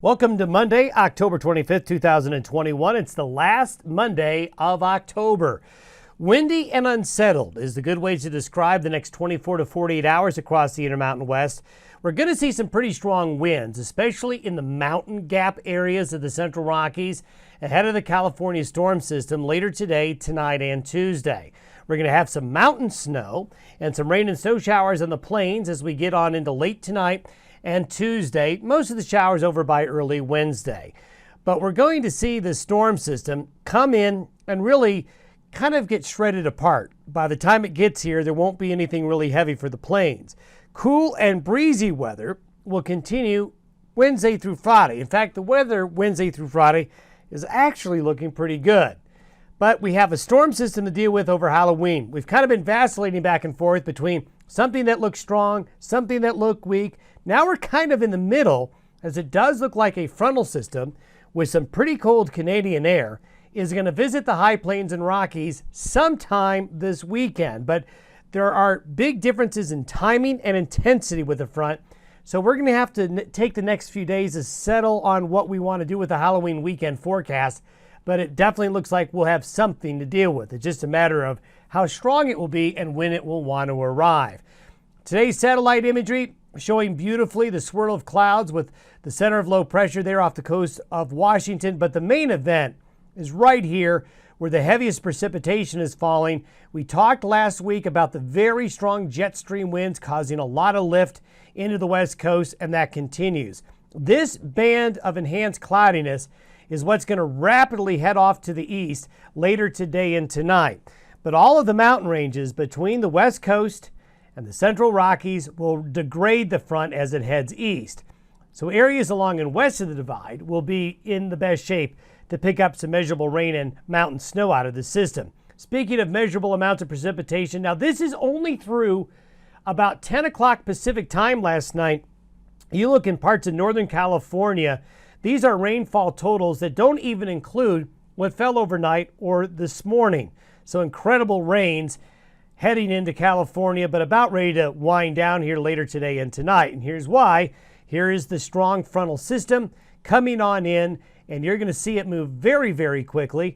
Welcome to Monday, October 25th, 2021. It's the last Monday of October. Windy and unsettled is the good way to describe the next 24 to 48 hours across the Intermountain West. We're going to see some pretty strong winds, especially in the mountain gap areas of the Central Rockies ahead of the California storm system later today, tonight, and Tuesday. We're going to have some mountain snow and some rain and snow showers on the plains as we get on into late tonight and Tuesday. Most of the showers over by early Wednesday. But we're going to see the storm system come in and really kind of get shredded apart. By the time it gets here, there won't be anything really heavy for the plains. Cool and breezy weather will continue Wednesday through Friday. In fact, the weather Wednesday through Friday is actually looking pretty good. But we have a storm system to deal with over Halloween. We've kind of been vacillating back and forth between something that looks strong, something that looked weak. Now we're kind of in the middle, as it does look like a frontal system with some pretty cold Canadian air is going to visit the high plains and Rockies sometime this weekend. But there are big differences in timing and intensity with the front. So we're going to have to take the next few days to settle on what we want to do with the Halloween weekend forecast. But it definitely looks like we'll have something to deal with. It's just a matter of how strong it will be and when it will want to arrive. Today's satellite imagery showing beautifully the swirl of clouds with the center of low pressure there off the coast of Washington. But the main event is right here where the heaviest precipitation is falling. We talked last week about the very strong jet stream winds causing a lot of lift into the west coast, and that continues. This band of enhanced cloudiness is what's going to rapidly head off to the east later today and tonight. But all of the mountain ranges between the west coast and the Central Rockies will degrade the front as it heads east. So areas along and west of the divide will be in the best shape to pick up some measurable rain and mountain snow out of the system. Speaking of measurable amounts of precipitation, now this is only through about 10 o'clock Pacific time last night. You look in parts of Northern California, these are rainfall totals that don't even include what fell overnight or this morning. So incredible rains heading into California, but about ready to wind down here later today and tonight. And here's why. Here is the strong frontal system coming on in, and you're going to see it move very, very quickly.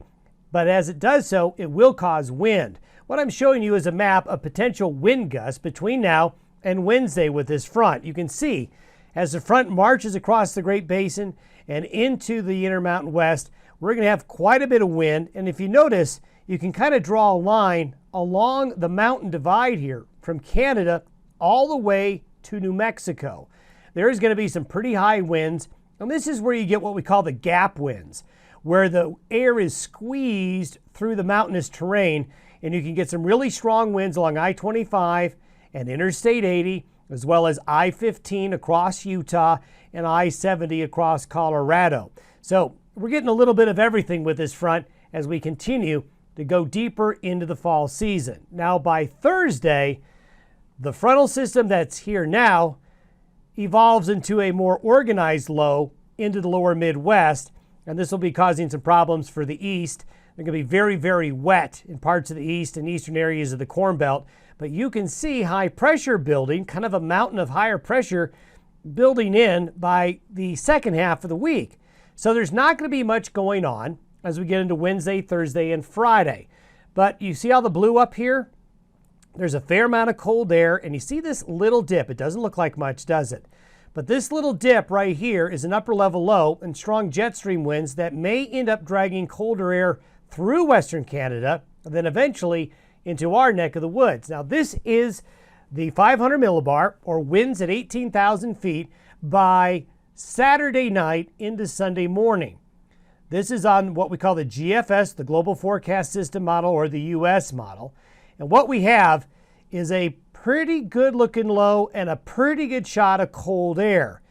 But as it does so, it will cause wind. What I'm showing you is a map of potential wind gusts between now and Wednesday with this front. You can see as the front marches across the Great Basin and into the Intermountain West, we're going to have quite a bit of wind. And if you notice, you can kind of draw a line along the mountain divide here from Canada all the way to New Mexico. There is going to be some pretty high winds, and this is where you get what we call the gap winds, where the air is squeezed through the mountainous terrain, and you can get some really strong winds along I-25 and Interstate 80, as well as I-15 across Utah and I-70 across Colorado. So we're getting a little bit of everything with this front as we continue to go deeper into the fall season. Now by Thursday, the frontal system that's here now evolves into a more organized low into the lower Midwest, and this will be causing some problems for the east. They're going to be very, very wet in parts of the east and eastern areas of the Corn Belt, but you can see high pressure building, kind of a mountain of higher pressure building in by the second half of the week. So there's not going to be much going on as we get into Wednesday, Thursday, and Friday. But you see all the blue up here? There's a fair amount of cold air, and you see this little dip. It doesn't look like much, does it? But this little dip right here is an upper level low and strong jet stream winds that may end up dragging colder air through Western Canada and then eventually into our neck of the woods. Now this is the 500 millibar, or winds at 18,000 feet by Saturday night into Sunday morning. This is on what we call the GFS, the Global Forecast System model, or the US model. And what we have is a pretty good looking low and a pretty good shot of cold air.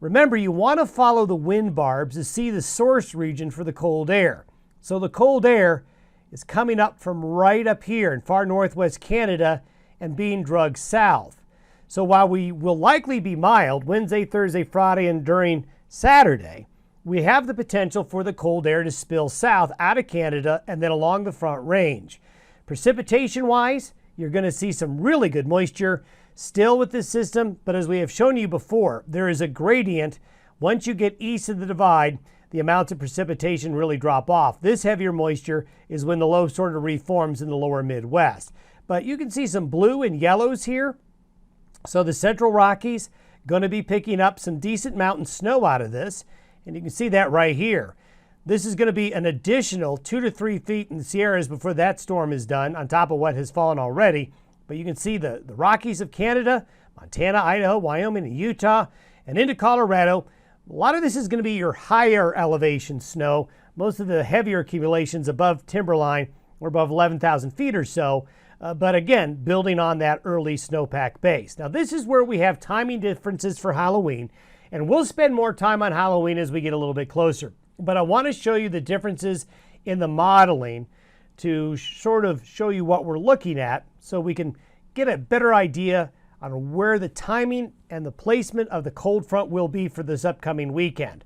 Remember, you want to follow the wind barbs to see the source region for the cold air. So the cold air is coming up from right up here in far northwest Canada and being dragged south. So while we will likely be mild Wednesday, Thursday, Friday, and during Saturday, we have the potential for the cold air to spill south out of Canada and then along the Front Range. Precipitation-wise, you're going to see some really good moisture still with this system, but as we have shown you before, there is a gradient Once you get east of the divide, the amounts of precipitation really drop off. This heavier moisture is when the low sort of reforms in the lower Midwest. But you can see some blue and yellows here. So the Central Rockies going to be picking up some decent mountain snow out of this. And you can see that right here. This is going to be an additional 2 to 3 feet in the Sierras before that storm is done, on top of what has fallen already. But you can see the Rockies of Canada, Montana, Idaho, Wyoming, and Utah, and into Colorado. A lot of this is going to be your higher elevation snow. Most of the heavier accumulations above timberline or above 11,000 feet or so. But again, building on that early snowpack base. Now, this is where we have timing differences for Halloween, and we'll spend more time on Halloween as we get a little bit closer. But I want to show you the differences in the modeling to sort of show you what we're looking at so we can get a better idea on where the timing and the placement of the cold front will be for this upcoming weekend.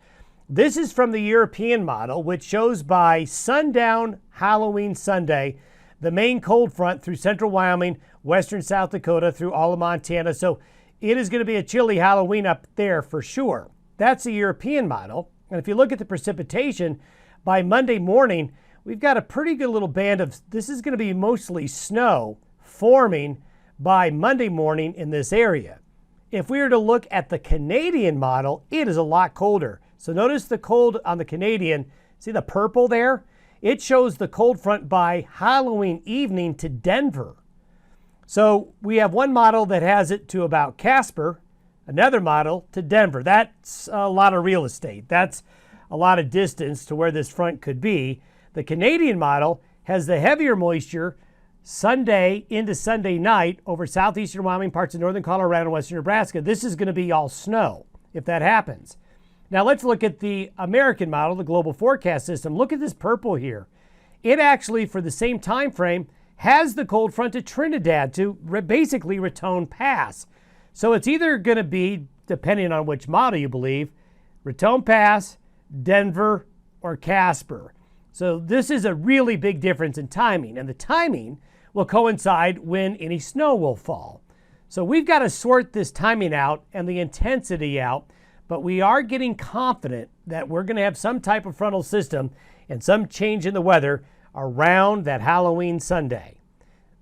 This is from the European model, which shows by sundown Halloween Sunday, the main cold front through central Wyoming, western South Dakota, through all of Montana. So it is going to be a chilly Halloween up there for sure. That's the European model. And if you look at the precipitation, by Monday morning, we've got a pretty good little band of, this is going to be mostly snow forming by Monday morning in this area. If we were to look at the Canadian model, it is a lot colder. So notice the cold on the Canadian, see the purple there? It shows the cold front by Halloween evening to Denver. So we have one model that has it to about Casper, another model to Denver. That's a lot of real estate. That's a lot of distance to where this front could be. The Canadian model has the heavier moisture Sunday into Sunday night over southeastern Wyoming, parts of northern Colorado, and western Nebraska. This is going to be all snow if that happens. Now let's look at the American model, the global forecast system. Look at this purple here. It actually, for the same time frame, has the cold front to Trinidad to basically Raton Pass. So it's either going to be, depending on which model you believe, Raton Pass, Denver, or Casper. So this is a really big difference in timing, and the timing will coincide when any snow will fall. So we've got to sort this timing out and the intensity out, but we are getting confident that we're going to have some type of frontal system and some change in the weather around that Halloween Sunday.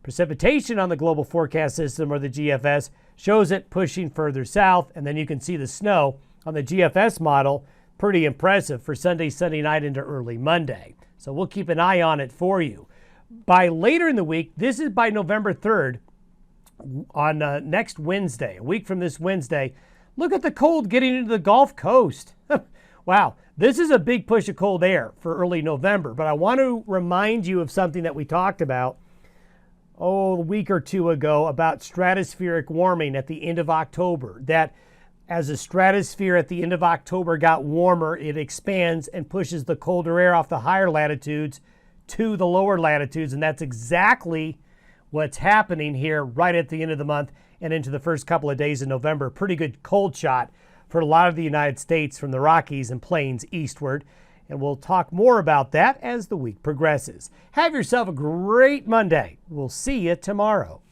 Precipitation on the global forecast system, or the GFS, shows it pushing further south, and then you can see the snow on the GFS model. Pretty impressive for Sunday night into early Monday. So we'll keep an eye on it for you. By later in the week, this is by November 3rd, on next Wednesday, a week from this Wednesday, look at the cold getting into the Gulf Coast. Wow, this is a big push of cold air for early November, but I want to remind you of something that we talked about a week or two ago about stratospheric warming at the end of October, that as the stratosphere at the end of October got warmer, it expands and pushes the colder air off the higher latitudes to the lower latitudes, and that's exactly what's happening here right at the end of the month and into the first couple of days in November. Pretty good cold shot for a lot of the United States from the Rockies and Plains eastward, and we'll talk more about that as the week progresses. Have yourself a great Monday. We'll see you tomorrow.